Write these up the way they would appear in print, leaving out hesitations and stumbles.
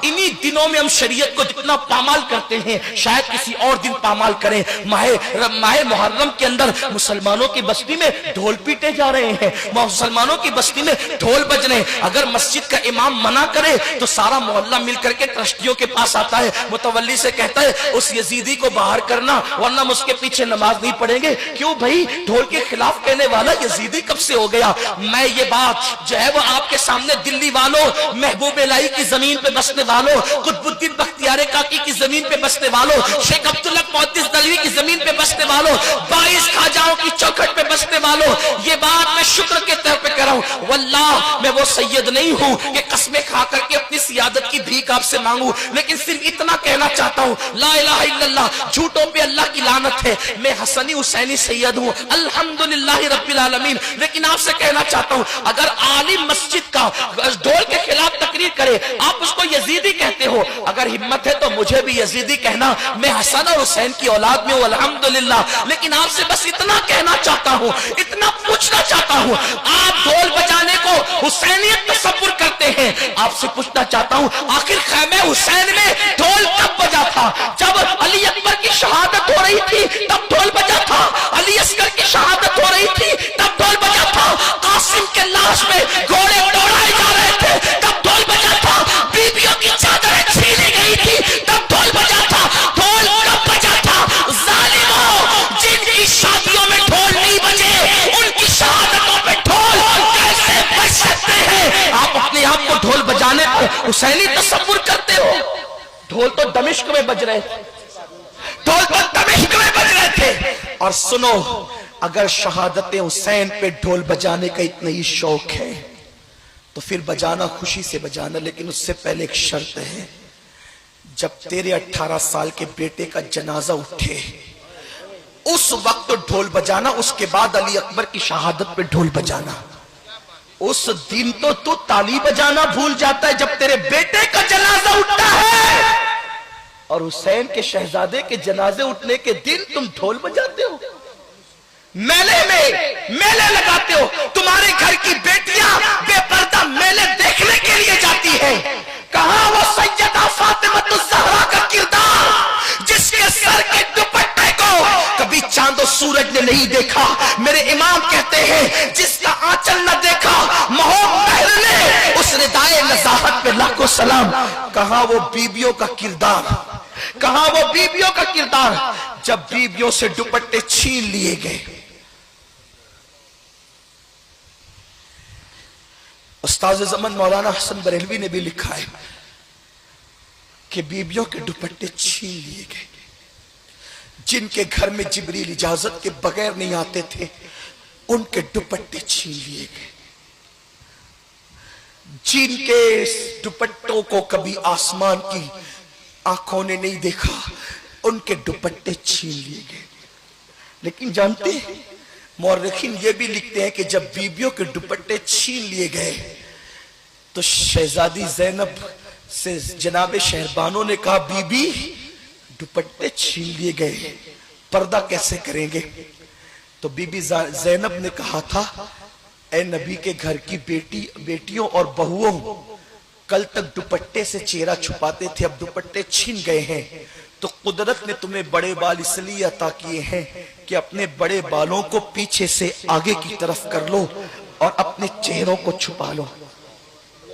इन्हीं दिनों में हम शरीयत को जितना पामाल करते हैं शायद किसी और दिन पामाल करें। माह मुहर्रम के अंदर मुसलमानों की बस्ती में ढोल पीटे जा रहे हैं, मुसलमानों की बस्ती में ढोल बज रहे हैं। अगर मस्जिद का इमाम मना करे तो सारा मोहल्ला मिलकर के ट्रस्टियों के पास आता है, मुतवल्ली से कहता है उस यजीदी को बाहर करना वरना हम उसके पीछे नमाज नहीं पढ़ेंगे। क्यों भाई, ढोल के खिलाफ कहने वाला यजीदी कब से हो गया? मैं ये बात जो है वो आपके सामने दिल्ली वालों, महबूब इलाही की जमीन पे बसने वालों, कुतुबुद्दीन बख्तियार काकी की जमीन पे बसने वालों, शेख अब्दुल्ला मुहद्दिस दलवी की जमीन पे बसने वालों, 22 खाजाओं की चौखट पे बसने वालों, ये बात मैं शुक्र के तौर पे कर रहा हूं। वल्लाह मैं वो सैयद नहीं हूं कि कस्में खा करके अपनी सियादत की भीख आपसे मांगू, लेकिन सिर्फ इतना कहना चाहता हूं, ला इलाहा इल्लल्लाह, झूठों पे अल्लाह की लानत है। मैं हसनी हुसैनी सैयद हूं, अल्हम्दुलिल्लाह रब्बिल आलमीन। लेकिन आपसे कहना चाहता हूं, अगर आलिम मस्जिद का ढोल के खिलाफ तकरीर करे, आप उसको यजीदी कहते हो, अगर हिम्मत है तो मुझे भी यजीदी कहना। मैं हसन और हुसैन की औलाद में हूं, अल्हम्दुलिल्लाह। लेकिन आपसे बस इतना कहना चाहता हूं, इतना पूछना चाहता हूं, आप ढोल बजाने को हुसैनियत तसव्वुर करते हैं, आपसे पूछना चाहता हूं, आखिर खैमे हुसैन में ढोल कब बजा था? जब अली अकबर की शहादत हो रही थी तब ढोल बजा था, अली असगर की शहादत हो रही थी तब ढोल बजा था, कासिम के लाश में घोड़े दौड़ाए जा रहे थे तब ढोल बजा था, बीबियों की चादरें छीनी गई थी तब ढोल बजा था। ढोल कब बजा था? जालिमों, जिनकी शादियों में ढोल नहीं बजे उनकी शहादतों पे ढोल कैसे बज सकते हैं? आप अपने आप को ढोल बजाने को हुसैनी तसव्वुर करते हो? ढोल तो दमिश्क में बज रहे थे, ढोल तो दमिश्क में बज रहे थे। और सुनो, अगर शहादत हुसैन पे ढोल बजाने का इतना ही शौक है तो फिर बजाना, खुशी से बजाना, लेकिन उससे पहले एक शर्त है, जब तेरे 18 साल के बेटे का जनाजा उठे उस वक्त ढोल बजाना, उसके बाद अली अकबर की शहादत पे ढोल बजाना। उस दिन तो तू ताली बजाना भूल जाता है जब तेरे बेटे का जनाजा उठता है, और हुसैन के शहजादे के जनाजे उठने के दिन तुम ढोल बजाते हो, मेले में मेले लगाते हो। तुम्हारे घर की बेटियां बेपर्दा मेले देखने के लिए जाती है। कहां वो सैयदा फातिमा का किरदार जिसके सर के दुपट्टे को कभी चांद और सूरज ने नहीं देखा? मेरे इमाम कहते हैं जिसका आंचल न देखा महबूब ने, उस रिदाए नज़ाहत पे लाखों सलाम। कहां वो बीबियों का किरदार, कहां वो बीबियों का किरदार जब बीबियों से दुपट्टे छीन लिए गए? उस्ताद ज़मान मौलाना हसन बरेलवी ने भी लिखा है कि बीबियों के दुपट्टे छीन लिए गए। जिनके घर में जिब्रील इजाजत के बगैर नहीं आते थे उनके दुपट्टे छीन लिए गए। जिनके दुपट्टों को कभी आसमान की आंखों ने नहीं देखा उनके दुपट्टे छीन लिए गए। लेकिन जानते हैं, मौरखीन ये भी लिखते हैं कि जब बीबियों के दुपट्टे छीन लिए गए तो शहजादी ज़ैनब से जनाब शहरबानों ने कहा, बीबी दुपट्टे छीन लिए गए, पर्दा कैसे करेंगे? तो बीबी ज़ैनब ने कहा था, ए नबी के घर की बेटियों और बहुओं, कल तक दुपट्टे से चेहरा छुपाते थे, अब दुपट्टे छीन गए हैं तो कुदरत ने तुम्हें बड़े बाल इसलिए अता किए हैं कि अपने बड़े बालों को पीछे से आगे की तरफ कर लो और अपने चेहरों को छुपा लो,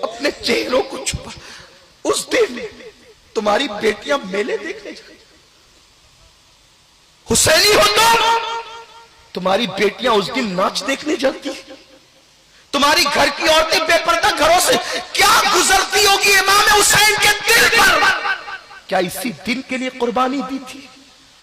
अपने चेहरों को छुपा। उस दिन तुम्हारी बेटियां मेले देखने जाएंगी, हुसैनी हो तो तुम्हारी बेटियां उस दिन नाच देखने जाती है। तुम्हारी घर की औरतें बेपर्दा घरों से क्या गुजरती होगी इमाम हुसैन के दिल पर? क्या इसी दिन के लिए कुर्बानी दी थी?